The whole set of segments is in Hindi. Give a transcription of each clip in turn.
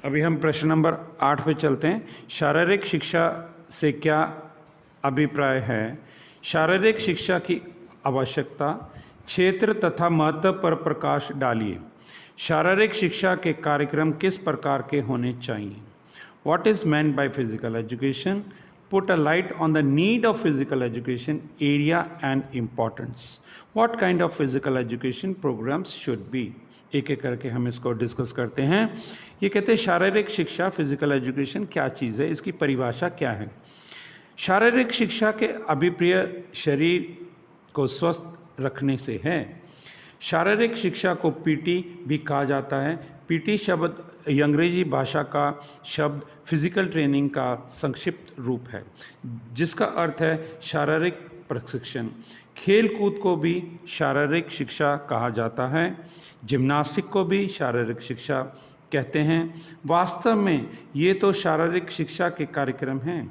अभी हम प्रश्न नंबर 8 पे चलते हैं। शारीरिक शिक्षा से क्या अभिप्राय है? शारीरिक शिक्षा की आवश्यकता, क्षेत्र तथा महत्व पर प्रकाश डालिए। शारीरिक शिक्षा के कार्यक्रम किस प्रकार के होने चाहिए? What is meant by physical education? Put a light on the need of physical education, area and importance. What kind of physical education programs should be? एक एक करके हम इसको डिस्कस करते हैं। ये कहते हैं शारीरिक शिक्षा, फिजिकल एजुकेशन क्या चीज़ है, इसकी परिभाषा क्या है? शारीरिक शिक्षा के अभिप्राय शरीर को स्वस्थ रखने से है। शारीरिक शिक्षा को पीटी भी कहा जाता है। पीटी शब्द अंग्रेजी भाषा का शब्द फिजिकल ट्रेनिंग का संक्षिप्त रूप है, जिसका अर्थ है शारीरिक प्रशिक्षण। खेल कूद को भी शारीरिक शिक्षा कहा जाता है। जिम्नास्टिक को भी शारीरिक शिक्षा कहते हैं। वास्तव में ये तो शारीरिक शिक्षा के कार्यक्रम हैं।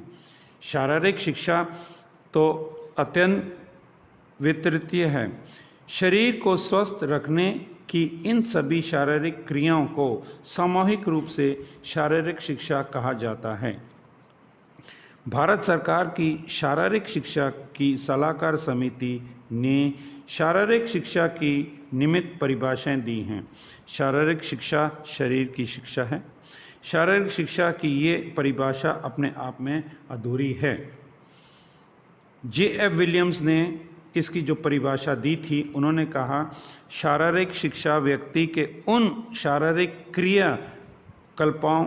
शारीरिक शिक्षा तो अत्यंत वितरित है। शरीर को स्वस्थ रखने की इन सभी शारीरिक क्रियाओं को सामूहिक रूप से शारीरिक शिक्षा कहा जाता है। भारत सरकार की शारीरिक शिक्षा की सलाहकार समिति ने शारीरिक शिक्षा की नियमित परिभाषाएं दी हैं। शारीरिक शिक्षा शरीर की शिक्षा है। शारीरिक शिक्षा की ये परिभाषा अपने आप में अधूरी है। J.F. विलियम्स ने इसकी जो परिभाषा दी थी, उन्होंने कहा शारीरिक शिक्षा व्यक्ति के उन शारीरिक क्रियाकलापों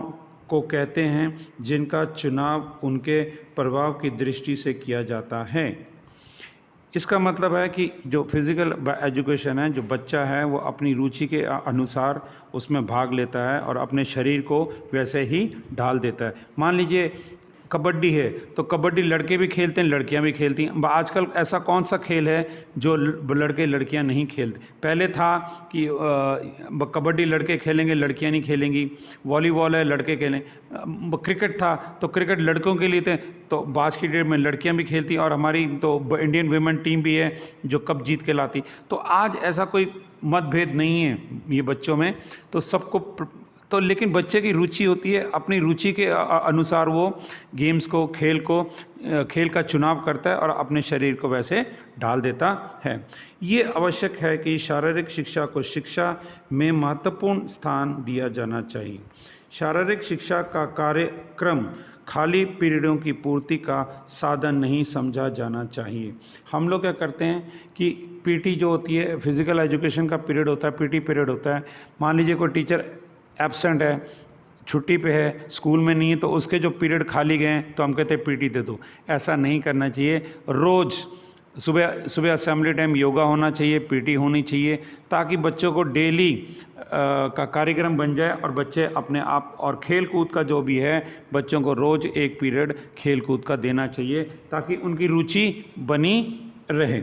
को कहते हैं जिनका चुनाव उनके प्रभाव की दृष्टि से किया जाता है। इसका मतलब है कि जो फिज़िकल एजुकेशन है, जो बच्चा है वो अपनी रुचि के अनुसार उसमें भाग लेता है और अपने शरीर को वैसे ही ढाल देता है। मान लीजिए कबड्डी है तो कबड्डी लड़के भी खेलते हैं, लड़कियां भी खेलती हैं। आजकल ऐसा कौन सा खेल है जो लड़के लड़कियां नहीं खेलते? पहले था कि कबड्डी लड़के खेलेंगे, लड़कियां नहीं खेलेंगी। वॉलीबॉल है, लड़के खेलें। क्रिकेट था तो क्रिकेट लड़कों के लिए थे, तो आज की डेट में लड़कियां भी खेलती हैं और हमारी तो इंडियन वुमेन टीम भी है जो कप जीत के लाती। तो आज ऐसा कोई मतभेद नहीं है ये बच्चों में, तो सबको तो लेकिन बच्चे की रुचि होती है, अपनी रुचि के अनुसार वो गेम्स को, खेल का चुनाव करता है और अपने शरीर को वैसे ढाल देता है। ये आवश्यक है कि शारीरिक शिक्षा को शिक्षा में महत्वपूर्ण स्थान दिया जाना चाहिए। शारीरिक शिक्षा का कार्यक्रम खाली पीरियडों की पूर्ति का साधन नहीं समझा जाना चाहिए। हम लोग क्या करते हैं कि पीटी जो होती है, फिजिकल एजुकेशन का पीरियड होता है, पीटी पीरियड होता है। मान लीजिए कोई टीचर एब्सेंट है, छुट्टी पे है, स्कूल में नहीं है, तो उसके जो पीरियड खाली गए हैं तो हम कहते हैं पीटी दे दो। ऐसा नहीं करना चाहिए। रोज़ सुबह असेंबली टाइम योगा होना चाहिए, पीटी होनी चाहिए, ताकि बच्चों को डेली का कार्यक्रम बन जाए और बच्चे अपने आप, और खेल कूद का जो भी है बच्चों को रोज़ एक पीरियड खेल कूद का देना चाहिए ताकि उनकी रुचि बनी रहे।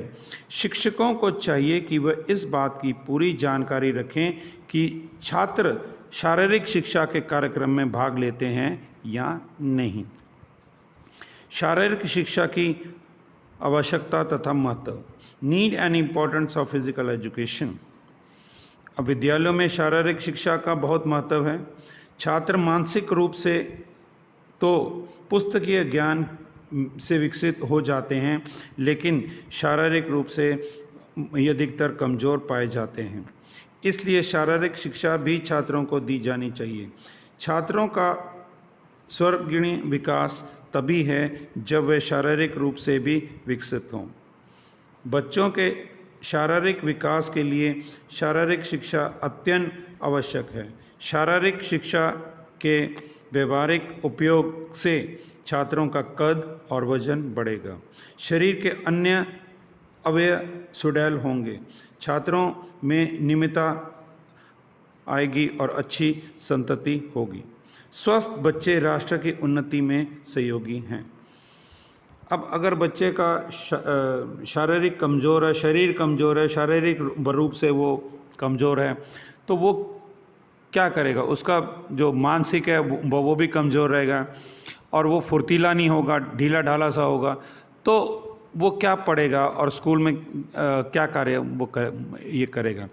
शिक्षकों को चाहिए कि वह इस बात की पूरी जानकारी रखें कि छात्र शारीरिक शिक्षा के कार्यक्रम में भाग लेते हैं या नहीं। शारीरिक शिक्षा की आवश्यकता तथा महत्व, need and importance of physical education. अब विद्यालयों में शारीरिक शिक्षा का बहुत महत्व है। छात्र मानसिक रूप से तो पुस्तकीय ज्ञान से विकसित हो जाते हैं, लेकिन शारीरिक रूप से ये अधिकतर कमज़ोर पाए जाते हैं। इसलिए शारीरिक शिक्षा भी छात्रों को दी जानी चाहिए। छात्रों का सर्वांगीण विकास तभी है जब वे शारीरिक रूप से भी विकसित हों। बच्चों के शारीरिक विकास के लिए शारीरिक शिक्षा अत्यंत आवश्यक है। शारीरिक शिक्षा के व्यवहारिक उपयोग से छात्रों का कद और वजन बढ़ेगा। शरीर के अन्य अवयव सुडौल होंगे। छात्रों में नियमितता आएगी और अच्छी संतति होगी। स्वस्थ बच्चे राष्ट्र की उन्नति में सहयोगी हैं। अब अगर बच्चे का शारीरिक कमज़ोर है, शरीर कमज़ोर है, शारीरिक रूप से वो कमज़ोर है, तो वो क्या करेगा? उसका जो मानसिक है वो भी कमज़ोर रहेगा और वो फुर्तीला नहीं होगा, ढीला ढाला सा होगा। तो वो क्या पढ़ेगा और स्कूल में क्या कार्य वो ये करेगा?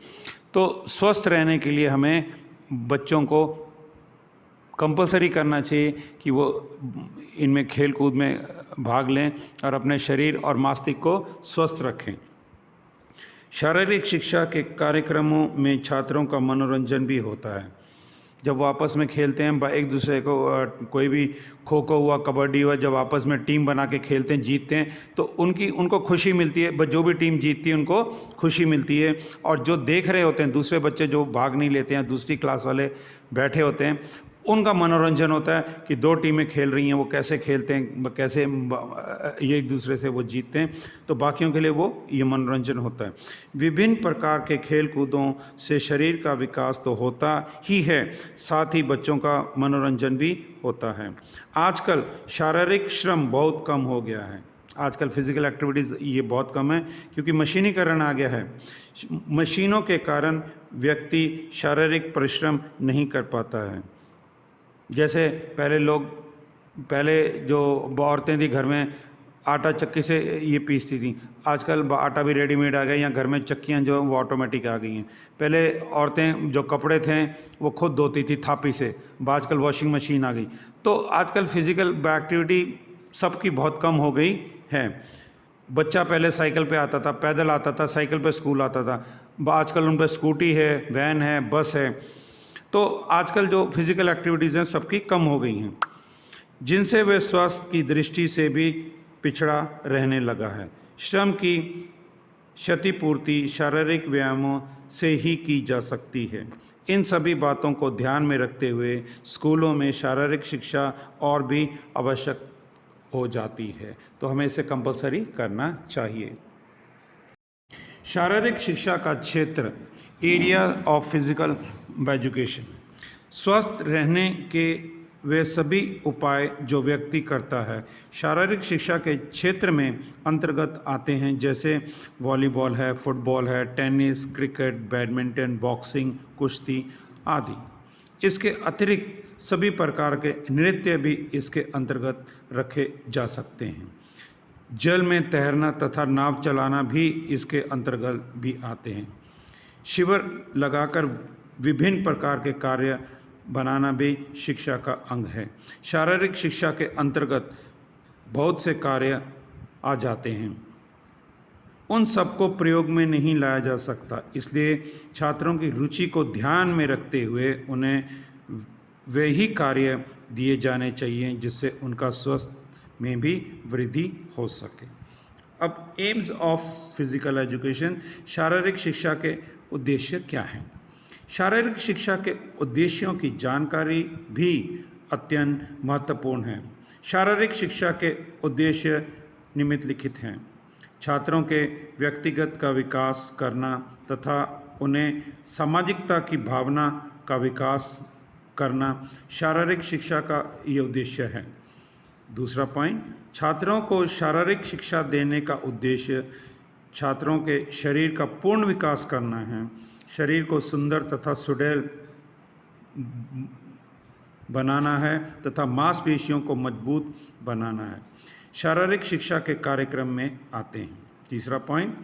तो स्वस्थ रहने के लिए हमें बच्चों को कंपलसरी करना चाहिए कि वो इनमें खेल कूद में भाग लें और अपने शरीर और मस्तिष्क को स्वस्थ रखें। शारीरिक शिक्षा के कार्यक्रमों में छात्रों का मनोरंजन भी होता है। जब वो आपस में खेलते हैं, एक दूसरे को कोई भी खो खो हुआ, कबड्डी हुआ, जब आपस में टीम बना के खेलते हैं, जीतते हैं, तो उनको खुशी मिलती है। जो भी टीम जीतती है उनको खुशी मिलती है। और जो देख रहे होते हैं, दूसरे बच्चे जो भाग नहीं लेते हैं, दूसरी क्लास वाले बैठे होते हैं, उनका मनोरंजन होता है कि दो टीमें खेल रही हैं, वो कैसे खेलते हैं, कैसे ये एक दूसरे से वो जीतते हैं। तो बाकियों के लिए वो ये मनोरंजन होता है। विभिन्न प्रकार के खेल कूदों से शरीर का विकास तो होता ही है, साथ ही बच्चों का मनोरंजन भी होता है। आजकल शारीरिक श्रम बहुत कम हो गया है। आजकल फिज़िकल एक्टिविटीज़ ये बहुत कम है क्योंकि मशीनीकरण आ गया है। मशीनों के कारण व्यक्ति शारीरिक परिश्रम नहीं कर पाता है। जैसे पहले जो औरतें थी घर में आटा चक्की से ये पीसती थी, आजकल आटा भी रेडीमेड आ गया, या घर में चक्कियाँ जो वो ऑटोमेटिक आ गई हैं। पहले औरतें जो कपड़े थे वो खुद धोती थी थापी से, आजकल वॉशिंग मशीन आ गई। तो आजकल फिज़िकल एक्टिविटी सबकी बहुत कम हो गई है। बच्चा पहले साइकिल पे आता था, पैदल आता था, साइकिल पे स्कूल आता था, आजकल उन पर स्कूटी है, वैन है, बस है। तो आजकल जो फिज़िकल एक्टिविटीज़ हैं सबकी कम हो गई हैं, जिनसे वे स्वास्थ्य की दृष्टि से भी पिछड़ा रहने लगा है। श्रम की क्षतिपूर्ति शारीरिक व्यायामों से ही की जा सकती है। इन सभी बातों को ध्यान में रखते हुए स्कूलों में शारीरिक शिक्षा और भी आवश्यक हो जाती है, तो हमें इसे कंपलसरी करना चाहिए। शारीरिक शिक्षा का क्षेत्र, एरिया ऑफ फिजिकल एजुकेशन, स्वस्थ रहने के वे सभी उपाय जो व्यक्ति करता है शारीरिक शिक्षा के क्षेत्र में अंतर्गत आते हैं, जैसे वॉलीबॉल है, फुटबॉल है, टेनिस, क्रिकेट, बैडमिंटन, बॉक्सिंग, कुश्ती आदि। इसके अतिरिक्त सभी प्रकार के नृत्य भी इसके अंतर्गत रखे जा सकते हैं। जल में तैरना तथा नाव चलाना भी इसके अंतर्गत भी आते हैं। शिविर लगाकर विभिन्न प्रकार के कार्य बनाना भी शिक्षा का अंग है। शारीरिक शिक्षा के अंतर्गत बहुत से कार्य आ जाते हैं, उन सबको प्रयोग में नहीं लाया जा सकता, इसलिए छात्रों की रुचि को ध्यान में रखते हुए उन्हें वे ही कार्य दिए जाने चाहिए जिससे उनका स्वास्थ्य में भी वृद्धि हो सके। अब एम्स ऑफ फिजिकल एजुकेशन, शारीरिक शिक्षा के उद्देश्य क्या हैं? शारीरिक शिक्षा के उद्देश्यों की जानकारी भी अत्यंत महत्वपूर्ण है। शारीरिक शिक्षा के उद्देश्य निम्नलिखित हैं: छात्रों के व्यक्तिगत का विकास करना तथा उन्हें सामाजिकता की भावना का विकास करना शारीरिक शिक्षा का ये उद्देश्य है। दूसरा पॉइंट, छात्रों को शारीरिक शिक्षा देने का उद्देश्य छात्रों के शरीर का पूर्ण विकास करना है, शरीर को सुंदर तथा सुडौल बनाना है तथा मांसपेशियों को मजबूत बनाना है। शारीरिक शिक्षा के कार्यक्रम में आते हैं। तीसरा पॉइंट,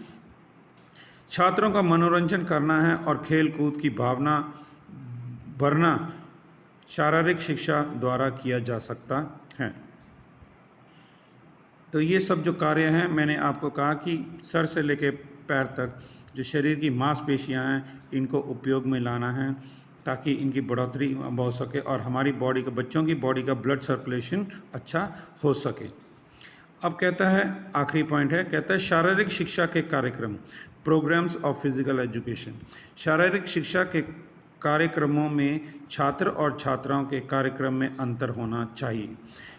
छात्रों का मनोरंजन करना है और खेल कूद की भावना भरना शारीरिक शिक्षा द्वारा किया जा सकता है। तो ये सब जो कार्य हैं, मैंने आपको कहा कि सर से लेकर पैर तक जो शरीर की मांसपेशियां हैं इनको उपयोग में लाना है ताकि इनकी बढ़ोतरी हो सके और हमारी बॉडी का, बच्चों की बॉडी का ब्लड सर्कुलेशन अच्छा हो सके। अब कहता है, आखिरी पॉइंट है, कहता है शारीरिक शिक्षा के कार्यक्रम, प्रोग्राम्स ऑफ फिजिकल एजुकेशन। शारीरिक शिक्षा के कार्यक्रमों में छात्र और छात्राओं के कार्यक्रम में अंतर होना चाहिए।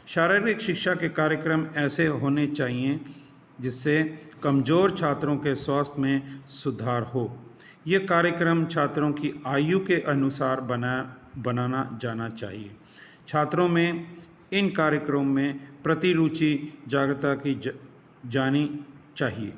शारीरिक शिक्षा के कार्यक्रम ऐसे होने चाहिए जिससे कमज़ोर छात्रों के स्वास्थ्य में सुधार हो। ये कार्यक्रम छात्रों की आयु के अनुसार बनाना जाना चाहिए। छात्रों में इन कार्यक्रमों में प्रतिरुचि जागृता की जानी चाहिए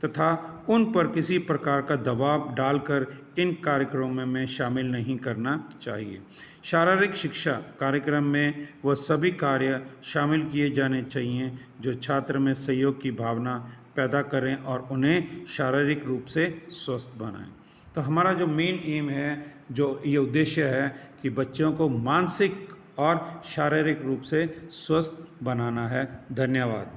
तथा उन पर किसी प्रकार का दबाव डालकर इन कार्यक्रमों में शामिल नहीं करना चाहिए। शारीरिक शिक्षा कार्यक्रम में वह सभी कार्य शामिल किए जाने चाहिए जो छात्र में सहयोग की भावना पैदा करें और उन्हें शारीरिक रूप से स्वस्थ बनाएं। तो हमारा जो मेन एम है, जो ये उद्देश्य है कि बच्चों को मानसिक और शारीरिक रूप से स्वस्थ बनाना है। धन्यवाद।